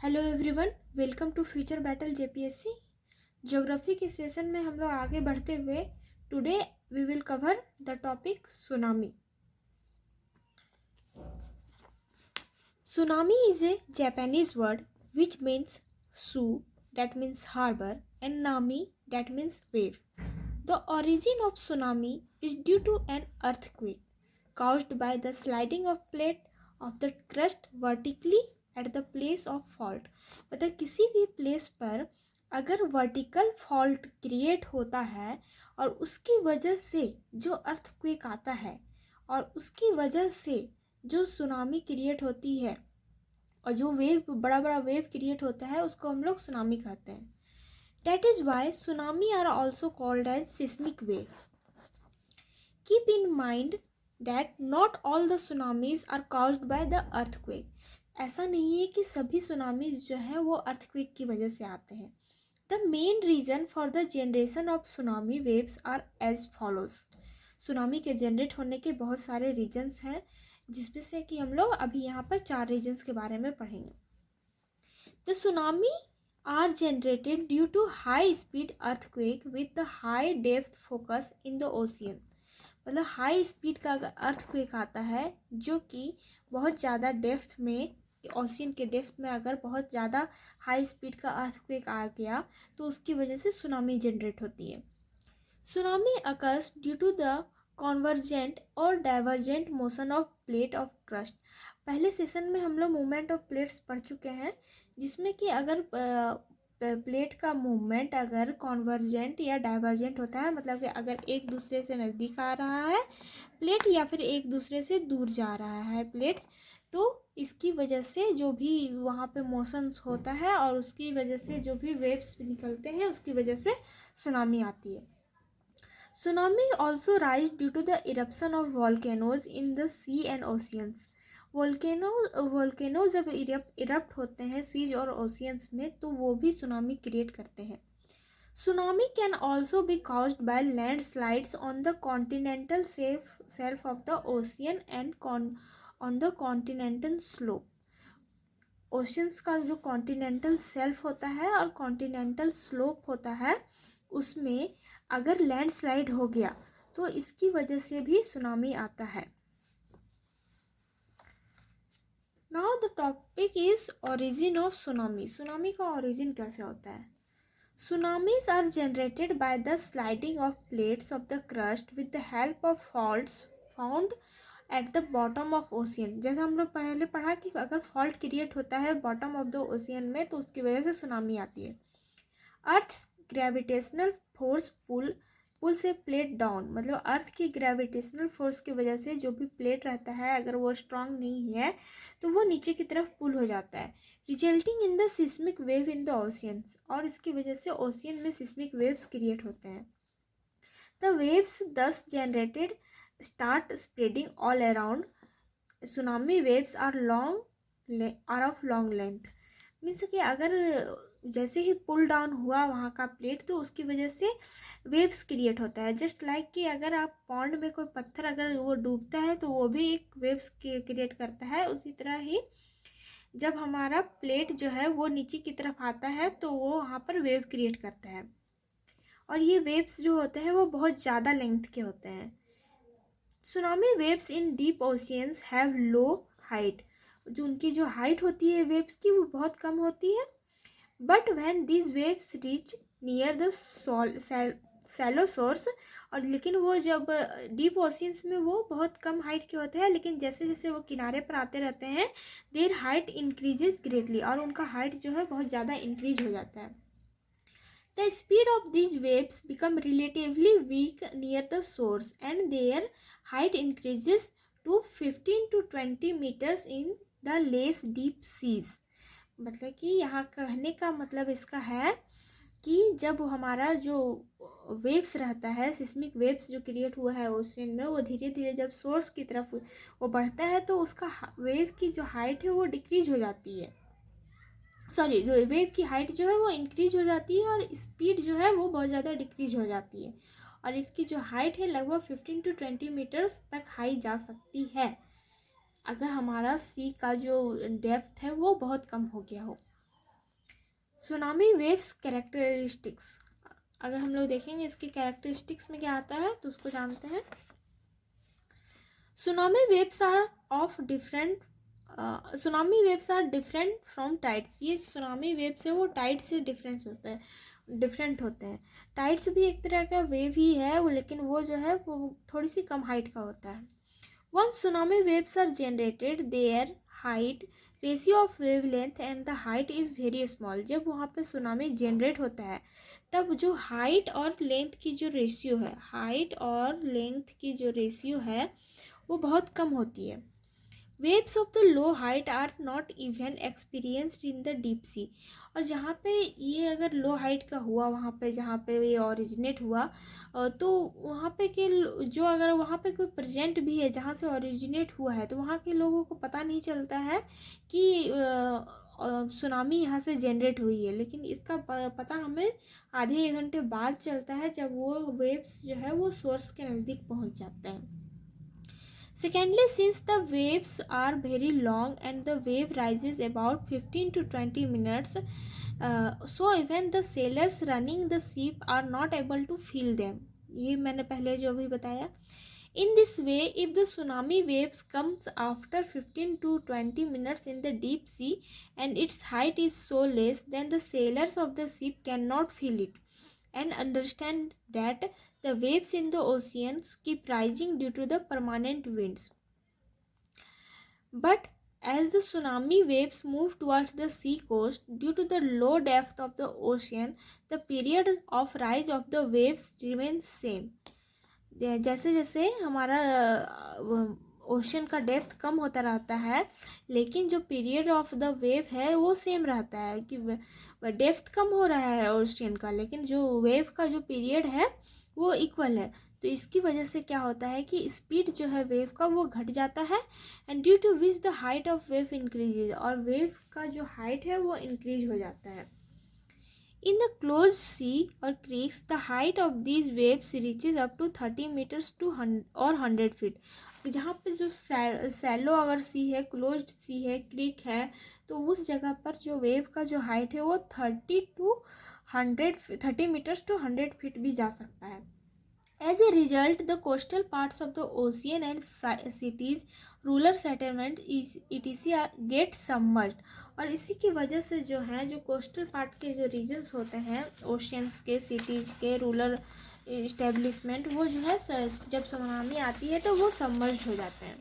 Hello everyone, welcome to future battle JPSC. Geography के session में हम लोग आगे बढ़ते हुए today we will cover the topic tsunami. Tsunami is a Japanese word which means सू that means harbor and nami that means wave. The origin of tsunami is due to an earthquake caused by the sliding of plate of the crust vertically at the place of fault. मतलब किसी भी place पर अगर vertical fault create होता है और उसकी वजह से जो अर्थक्वेक आता है और उसकी वजह से जो सुनामी क्रिएट होती है और जो वेव बड़ा बड़ा वेव क्रिएट होता है उसको हम लोग सुनामी कहते हैं. That is why tsunami are also called as seismic wave. Keep in mind that not all the tsunamis are caused by the earthquake. ऐसा नहीं है कि सभी सुनामी जो है वो अर्थक्वेक की वजह से आते हैं. The main reason for the generation of tsunami waves are as follows. Tsunami के जनरेट होने के बहुत सारे रीजन्स हैं जिसमें से कि हम लोग अभी यहाँ पर 4 रीजन्स के बारे में पढ़ेंगे. The tsunami are generated due to high speed earthquake with the high depth focus in the ocean. मतलब हाई स्पीड का अगर अर्थक्वेक आता है जो कि बहुत ज़्यादा डेप्थ में ओशियन के डेप्थ में अगर बहुत ज़्यादा हाई स्पीड का अर्थक्वेक आ गया तो उसकी वजह से सुनामी जनरेट होती है. Tsunami occurs due to the convergent और divergent motion of plate of crust. पहले सेशन में हम लोग मूवमेंट ऑफ प्लेट्स पढ़ चुके हैं जिसमें कि अगर प्लेट का मूवमेंट अगर कॉन्वर्जेंट या डाइवर्जेंट होता है मतलब कि अगर एक दूसरे से नज़दीक आ रहा है प्लेट या फिर एक दूसरे से दूर जा रहा है प्लेट, तो इसकी वजह से जो भी वहाँ पे मोशंस होता है और उसकी वजह से जो भी वेव्स निकलते हैं उसकी वजह से सुनामी आती है. Tsunami also rise due to the eruption of volcanoes in the sea and oceans. Volcano जब इरप्ट होते हैं सीज और ओशियंस में तो वो भी सुनामी क्रिएट करते हैं. Tsunami can also be caused by landslides on the continental shelf of the ocean and on the continental slope. Oceans का जो कॉन्टिनेंटल सेल्फ होता है और कॉन्टिनेंटल स्लोप होता है उसमें अगर लैंडस्लाइड हो गया तो इसकी वजह से भी सुनामी आता है. Now the topic is origin of tsunami. Tsunami का ओरिजिन कैसे होता है? Tsunamis are generated by the sliding of plates of the crust with the help of faults found at the bottom of ocean. जैसे हम लोग पहले पढ़ा कि अगर फॉल्ट क्रिएट होता है बॉटम ऑफ द ओशियन में तो उसकी वजह से सुनामी आती है. अर्थ ग्रेविटेशनल फोर्स पुल से प्लेट डाउन. मतलब अर्थ की ग्रेविटेशनल फोर्स की वजह से जो भी प्लेट रहता है अगर वो स्ट्रांग नहीं है तो वो नीचे की तरफ पुल हो जाता है resulting in the seismic wave in the oceans. और इसकी वजह से ओशियन में सिस्मिक वेव्स क्रिएट होते हैं. The waves thus generated start spreading all around. Tsunami waves are of long length. Means कि अगर जैसे ही पुल डाउन हुआ वहाँ का प्लेट तो उसकी वजह से वेव्स क्रिएट होता है. जस्ट लाइक कि अगर आप पॉन्ड में कोई पत्थर अगर वो डूबता है तो वो भी एक वेव्स क्रिएट करता है. उसी तरह ही जब हमारा प्लेट जो है वो नीचे की तरफ आता है तो वो वहाँ पर वेव क्रिएट करता है और ये वेव्स जो होते हैं वो बहुत ज़्यादा लेंथ के होते हैं. Tsunami waves in deep oceans have low height. जो उनकी जो हाइट होती है वेव्स की वो बहुत कम होती है. But when this waves reach near the shallow source. और लेकिन वो जब डीप ओशियंस में वो बहुत कम हाइट के होते हैं लेकिन जैसे जैसे वो किनारे पर आते रहते हैं देयर हाइट इंक्रीजेज ग्रेटली. और उनका हाइट जो है बहुत ज़्यादा इंक्रीज हो जाता है. The speed of these waves become relatively weak near the source and their height increases to 15 to 20 meters in the less deep seas. मतलब कि यहाँ कहने का मतलब इसका है कि जब हमारा जो वेव्स रहता है सिस्मिक वेव्स जो क्रिएट हुआ है ओशियन में वो धीरे धीरे जब सोर्स की तरफ वो बढ़ता है तो उसका वेव की जो हाइट है वो डिक्रीज हो जाती है. वेव की हाइट जो है वो इंक्रीज हो जाती है और स्पीड जो है वो बहुत ज़्यादा डिक्रीज हो जाती है. और इसकी जो हाइट है लगभग 15 to 20 मीटर्स तक हाई जा सकती है अगर हमारा सी का जो डेप्थ है वो बहुत कम हो गया हो. सुनामी वेव्स कैरेक्टरिस्टिक्स, अगर हम लोग देखेंगे इसकी कैरेक्टरिस्टिक्स में क्या आता है तो उसको जानते हैं। Tsunami waves are of different tsunami waves are different from tides. ये सुनामी वेव्स है वो टाइड से डिफरेंट होते हैं। टाइड्स भी एक तरह का वेव ही है वो, लेकिन वो जो है वो थोड़ी सी कम हाइट का होता है। Once tsunami waves are generated, their height, ratio of wavelength and the height is very small. जब वहाँ पे सुनामी जनरेट होता है तब जो हाइट और लेंथ की जो रेशियो है, हाइट और लेंथ की जो रेशियो है वो बहुत कम होती है। Waves of the low height are not even experienced in the deep sea. और जहाँ पे ये अगर लो हाइट का हुआ, वहाँ पे जहाँ पे ये ओरिजिनेट हुआ, तो वहाँ पे के जो अगर वहाँ पे कोई प्रेजेंट भी है जहाँ से ओरिजिनेट हुआ है तो वहाँ के लोगों को पता नहीं चलता है कि सुनामी यहाँ से जनरेट हुई है, लेकिन इसका पता हमें आधे एक घंटे बाद चलता है जब वो वेव्स जो है वो सोर्स के नज़दीक पहुँच जाते हैं। Secondly, since the waves are very long and the wave rises about 15 to 20 minutes, so even the sailors running the ship are not able to feel them. ये मैंने पहले जो भी बताया। In this way, if the tsunami waves comes after 15 to 20 minutes in the deep sea and its height is so less, then the sailors of the ship cannot feel it and understand that the waves in the oceans keep rising due to the permanent winds. But as the tsunami waves move towards the sea coast, due to the low depth of the ocean, the period of rise of the waves remains same. जैसे जैसे हमारा ocean का depth कम होता रहता है, लेकिन जो period of the wave है वो सेम रहता है कि डेप्थ कम हो रहा है ओशन का, लेकिन जो वेव का जो पीरियड है वो इक्वल है। तो इसकी वजह से क्या होता है कि स्पीड जो है वेव का वो घट जाता है, and due to which the height of wave increases, और वेव का जो हाइट है वो इंक्रीज हो जाता है। In the closed sea or creeks, the height of these waves reaches up to 30 meters to or 100 feet. जहाँ पे जो सैलो अगर सी है, क्लोज्ड सी है, क्रीक है, तो उस जगह पर जो वेव का जो हाइट है वो 30 मीटर्स टू 100 फीट भी जा सकता है। As a result, the coastal parts of the ocean and cities, rural settlements, etc. get submerged. और इसी की वजह से जो है जो कोस्टल पार्ट के जो रीजन्स होते हैं ओशियंस के, सिटीज़ के, रूरल इस्टेब्लिशमेंट, वो जो है जब सुनामी आती है तो वो सबमर्ज्ड हो जाते हैं।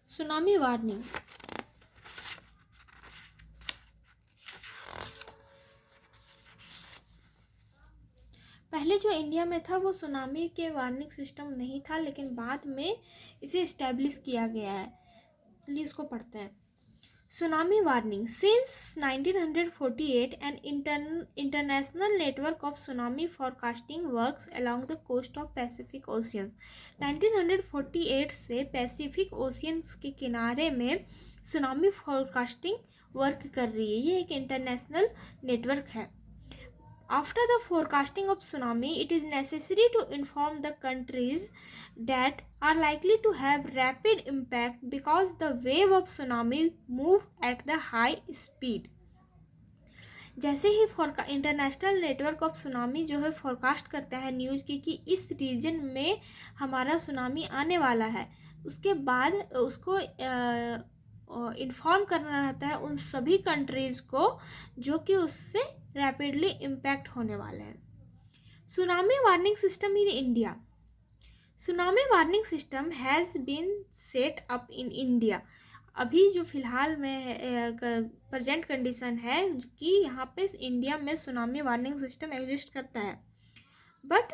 Tsunami warning. पहले जो इंडिया में था वो सुनामी के वार्निंग सिस्टम नहीं था, लेकिन बाद में इसे इस्टेब्लिश किया गया है। चलिए इसको पढ़ते हैं। Tsunami warning. Since 1948 an international network of tsunami forecasting works along the coast of Pacific Ocean. 1948 से पैसिफिक ओशियंस के किनारे में सुनामी फॉरकास्टिंग वर्क कर रही है। ये एक इंटरनेशनल नेटवर्क है। After the forecasting of tsunami, it is necessary to inform the countries that are likely to have rapid impact because the wave of tsunami move at the high speed. जैसे ही international network of tsunami जो है forecast करता है news की कि इस reason में हमारा सुनामी आने वाला है, उसके बाद उसको इन्फॉर्म करना रहता है उन सभी कंट्रीज़ को जो कि उससे रैपिडली इम्पैक्ट होने वाले हैं। Tsunami warning system in India. Tsunami warning system has been set up in India. अभी जो फ़िलहाल में प्रेजेंट कंडीशन है कि यहाँ पे इंडिया में सुनामी वार्निंग सिस्टम एग्जिस्ट करता है, बट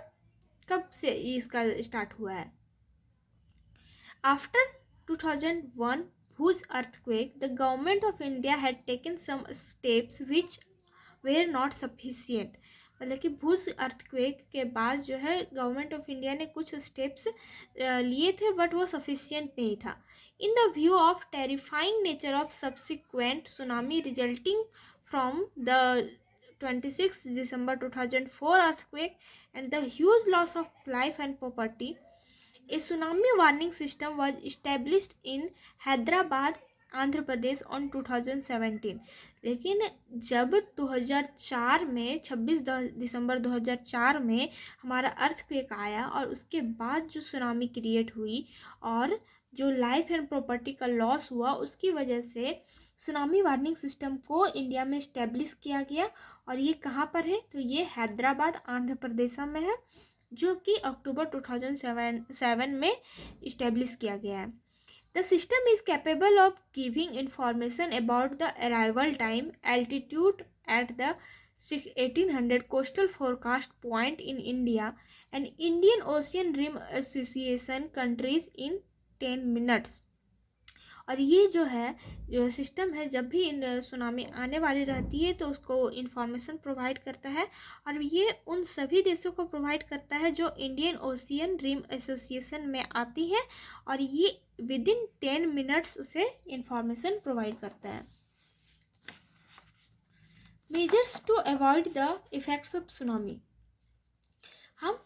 कब से इसका स्टार्ट हुआ है? After 2001 Bhuj earthquake, the government of India had taken some steps which were not sufficient. मतलब कि भूज अर्थक्वेक के बाद जो है गवर्नमेंट ऑफ इंडिया ने कुछ स्टेप्स लिए थे, बट वो सफिशिएंट नहीं था। In the view of terrifying nature of subsequent tsunami resulting from the 26 December 2004 earthquake and the huge loss of life and property, a tsunami warning system was established in Hyderabad, Andhra Pradesh on 2017। लेकिन जब 2004 में 26 दिसंबर 2004 में हमारा earthquake आया और उसके बाद जो सुनामी क्रिएट हुई और जो लाइफ एंड प्रॉपर्टी का लॉस हुआ, उसकी वजह से सुनामी वार्निंग सिस्टम को इंडिया में इस्टेब्लिश किया गया। और ये कहाँ पर है? तो ये हैदराबाद आंध्र प्रदेश में है, जो कि अक्टूबर 2007 में इस्टेब्लिश किया गया है। The system is capable of giving information about the arrival time, altitude at the 1800 coastal forecast point in India and Indian Ocean Rim Association countries in 10 minutes. और ये जो है जो सिस्टम है, जब भी सुनामी आने वाली रहती है तो उसको इन्फॉर्मेशन प्रोवाइड करता है, और ये उन सभी देशों को प्रोवाइड करता है जो इंडियन ओशियन रिम एसोसिएशन में आती है, और ये विद इन 10 मिनट्स उसे इन्फॉर्मेशन प्रोवाइड करता है। Measures to avoid the effects of tsunami. हम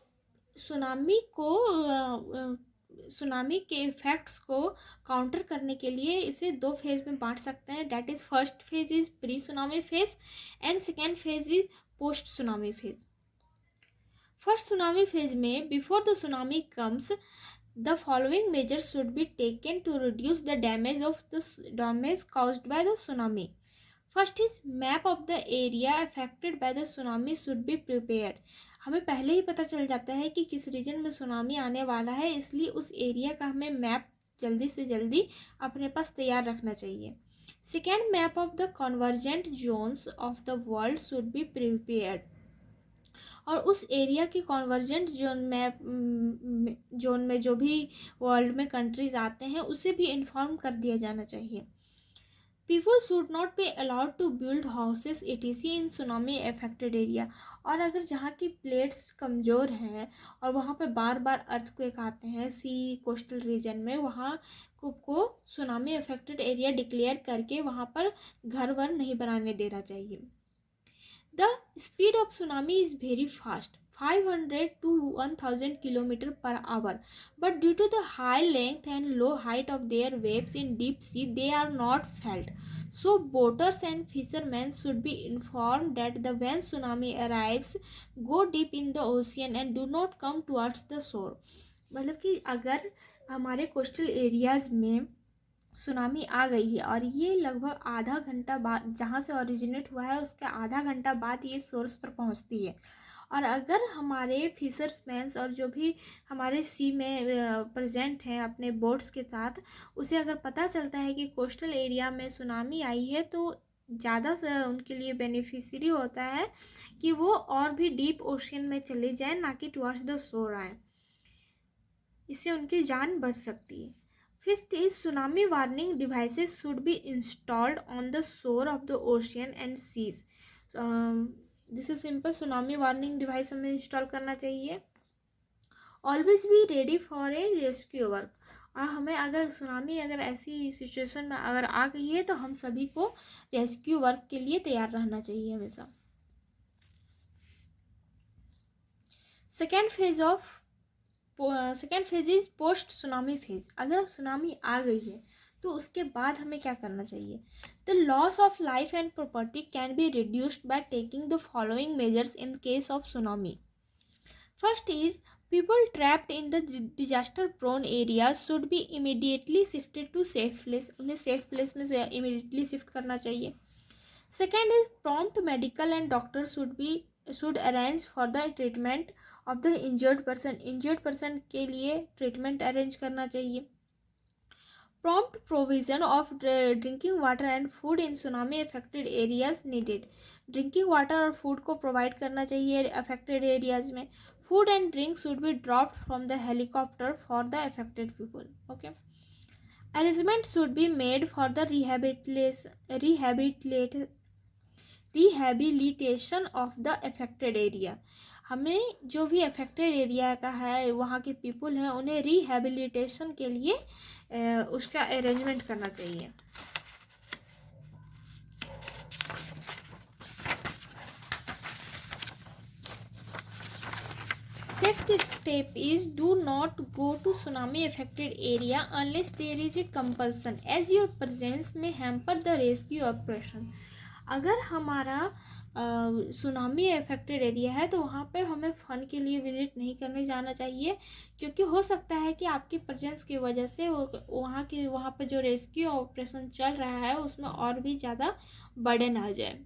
सुनामी के इफेक्ट्स को काउंटर करने के लिए इसे 2 फेज में बांट सकते हैं। That is first phase is pre tsunami phase and second phase is post tsunami phase. First tsunami phase में before the tsunami comes the following measures should be taken to reduce the damage caused by the tsunami. First is map of the area affected by the tsunami should be prepared. हमें पहले ही पता चल जाता है कि किस reason में tsunami आने वाला है, इसलिए उस एरिया का हमें मैप जल्दी से जल्दी अपने पास तैयार रखना चाहिए। Second, map of the convergent zones of the world should be prepared. और उस एरिया की कन्वर्जेंट जोन में जो भी वर्ल्ड में कंट्रीज आते हैं उसे भी इन्फॉर्म कर दिया जाना चाहिए। People should not be allowed to build houses etc in tsunami affected area। और अगर जहाँ की प्लेट्स कमज़ोर हैं और वहाँ पे बार बार अर्थक्वेक आते हैं सी कोस्टल रीजन में, वहाँ को सुनामी अफेक्टेड एरिया डिक्लेयर करके वहाँ पर घर वर नहीं बनाने देना चाहिए। The speed of tsunami is very fast, 500 to 1000 km per hour, but due to the high length and low height of their waves in deep sea, they are not felt. So boaters and fishermen should be informed that when tsunami arrives, go deep in the ocean and do not come towards the shore। मतलब कि अगर हमारे coastal areas में tsunami आ गई है और ये लगभग आधा घंटा बाद, जहाँ से ओरिजिनेट हुआ है उसके आधा घंटा बाद ये सोर्स पर पहुँचती है, और अगर हमारे फिशर्समैन्स और जो भी हमारे सी में प्रेजेंट हैं अपने बोट्स के साथ, उसे अगर पता चलता है कि कोस्टल एरिया में सुनामी आई है, तो ज़्यादा से उनके लिए बेनिफिशियरी होता है कि वो और भी डीप ओशन में चले जाएं, ना कि टुवर्ड्स द शोर आए। इससे उनकी जान बच सकती है। Fifth is tsunami warning devices should be installed on the shore of the ocean and seas। This is simple। tsunami warning device हमें इंस्टॉल करना चाहिए। Always be ready for a rescue work। और हमें अगर सुनामी अगर ऐसी situation में अगर आ गई है तो हम सभी को रेस्क्यू वर्क के लिए तैयार रहना चाहिए हमेशा। Second phase is post tsunami phase. अगर सुनामी आ गई है तो उसके बाद हमें क्या करना चाहिए? The loss of life and property can be reduced by taking the following measures in case of tsunami. First is people trapped in the disaster prone area should be immediately shifted to safe place. उन्हें safe place में से immediately shift करना चाहिए। Second is prompt medical and doctor should arrange for the treatment of the injured person के लिए treatment arrange करना चाहिए। Prompt provision of drinking water and food in tsunami affected areas needed. Drinking water और food को provide करना चाहिए affected areas में। Food and drink should be dropped from the helicopter for the affected people. Okay, arrangement should be made for the rehabilitation of the affected area. हमें जो भी affected area का है वहाँ के पीपल हैं उन्हें रिहेबिलिटेशन के लिए उसका अरेंजमेंट करना चाहिए। Fifth Fourth step is do not go to tsunami affected area unless there is a compulsion, as your presence may hamper the rescue operation. अगर हमारा सुनामी अफेक्टेड एरिया है तो वहाँ पे हमें फ़न के लिए विज़िट नहीं करने जाना चाहिए, क्योंकि हो सकता है कि आपकी प्रेजेंस की वजह से वहाँ पे जो रेस्क्यू ऑपरेशन चल रहा है उसमें और भी ज़्यादा बर्डन आ जाए.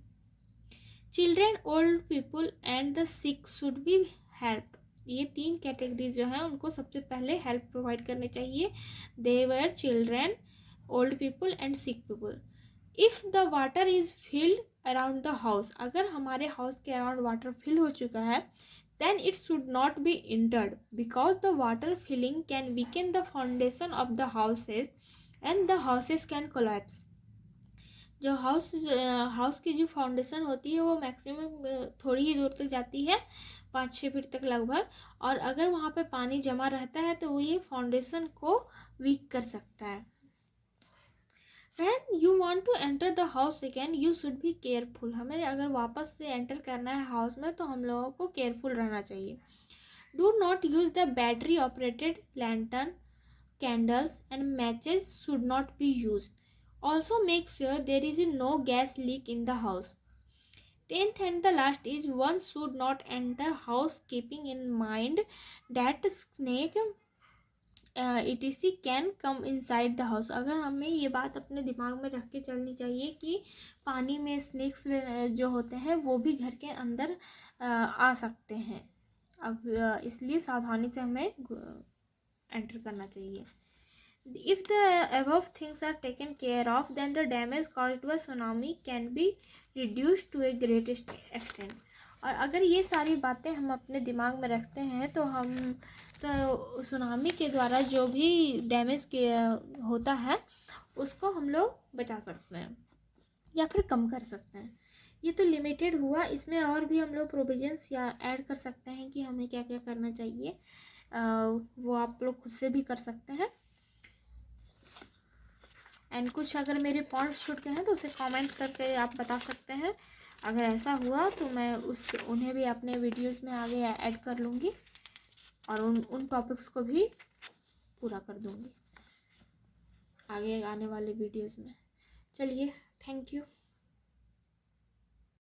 Children, old people and the sick should be help. ये 3 कैटेगरी जो है उनको सबसे पहले हेल्प प्रोवाइड करनी चाहिए. They were children, old people and sick people. If the water is filled around the house, अगर हमारे हाउस के अराउंड वाटर फिल हो चुका है, then it should not be entered because the water filling can weaken the foundation of the houses and the houses can collapse. जो house की जो foundation होती है वो मैक्सिमम थोड़ी ही दूर तक जाती है, 5-6 फीट तक लगभग, और अगर वहाँ पे पानी जमा रहता है तो वो ये फाउंडेशन को वीक कर सकता है. When you want to enter the house again, you should be careful. हमें अगर वापस से एंटर करना है हाउस में तो हम लोगों को केयरफुल रहना चाहिए. Do not use the battery operated lantern, candles and matches should not be used. Also make sure there is no gas leak in the house. 10th and the last is one should not enter house keeping in mind that snake etc can come inside the house. अगर हमें ये बात अपने दिमाग में रख के चलनी चाहिए कि पानी में स्नेक्स जो होते हैं वो भी घर के अंदर आ सकते हैं. अब इसलिए सावधानी से हमें एंटर करना चाहिए. If the above things are taken care of, then the damage caused by tsunami can be reduced to a great extent. और अगर ये सारी बातें हम अपने दिमाग में रखते हैं तो हम तो सुनामी के द्वारा जो भी डैमेज होता है उसको हम लोग बचा सकते हैं या फिर कम कर सकते हैं. ये तो लिमिटेड हुआ, इसमें और भी हम लोग प्रोविजंस या ऐड कर सकते हैं कि हमें क्या क्या करना चाहिए. वो आप लोग खुद से भी कर सकते हैं. एंड कुछ अगर मेरे पॉइंट्स छूट गए हैं तो उसे कमेंट करके आप बता सकते हैं. अगर ऐसा हुआ तो मैं उन्हें भी अपने वीडियोस में आगे ऐड कर लूँगी और उन टॉपिक्स को भी पूरा कर दूँगी आगे आने वाले वीडियोस में. चलिए, थैंक यू.